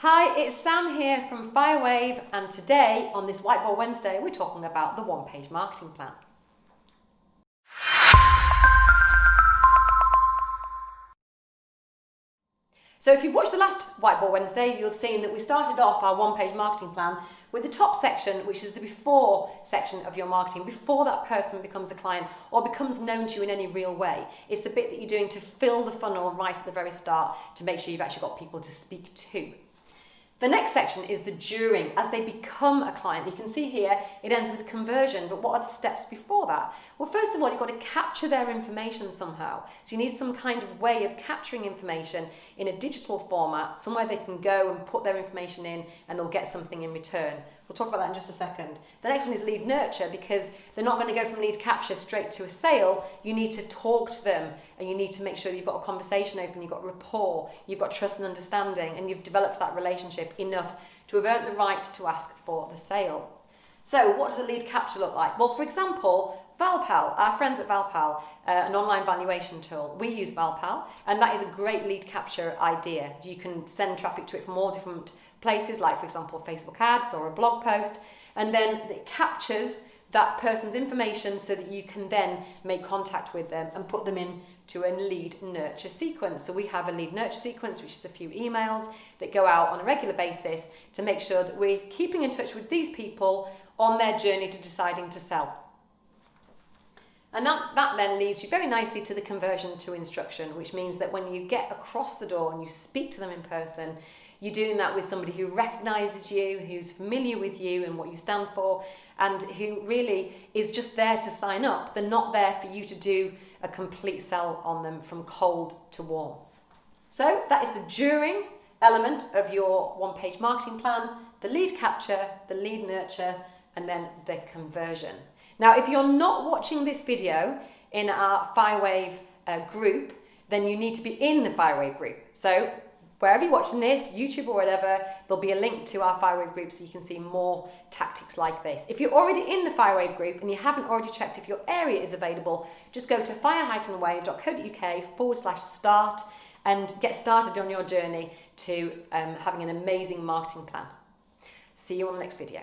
Hi, it's Sam here from Firewave, and today on this Whiteboard Wednesday we're talking about the one-page marketing plan. So if you've watched the last Whiteboard Wednesday, you'll have seen that we started off our one-page marketing plan with the top section, which is the before section of your marketing, before that person becomes a client or becomes known to you in any real way. It's the bit that you're doing to fill the funnel right at the very start to make sure you've actually got people to speak to. The next section is the during, as they become a client. You can see here it ends with conversion, but what are the steps before that? Well, first of all, you've got to capture their information somehow. So you need some kind of way of capturing information in a digital format, somewhere they can go and put their information in and they'll get something in return. We'll talk about that in just a second. The next one is lead nurture, because they're not going to go from lead capture straight to a sale. You need to talk to them and you need to make sure you've got a conversation open, you've got rapport, you've got trust and understanding, and you've developed that relationship enough to have earned the right to ask for the sale. So what does a lead capture look like? Well, for example, Valpal, our friends at Valpal, an online valuation tool. We use Valpal, and that is a great lead capture idea. You can send traffic to it from all different places, like for example Facebook ads or a blog post, and then it captures that person's information so that you can then make contact with them and put them in to a lead nurture sequence. So we have a lead nurture sequence, which is a few emails that go out on a regular basis to make sure that we're keeping in touch with these people on their journey to deciding to sell. And that then leads you very nicely to the conversion to instruction, which means that when you get across the door and you speak to them in person, you're doing that with somebody who recognises you, who's familiar with you and what you stand for, and who really is just there to sign up. They're not there for you to do a complete sell on them from cold to warm. So that is the during element of your one-page marketing plan, the lead capture, the lead nurture, and then the conversion. Now, if you're not watching this video in our Firewave group, then you need to be in the Firewave group. So wherever you're watching this, YouTube or whatever, there'll be a link to our Firewave group so you can see more tactics like this. If you're already in the Firewave group and you haven't already checked if your area is available, just go to fire-wave.co.uk/start and get started on your journey to having an amazing marketing plan. See you on the next video.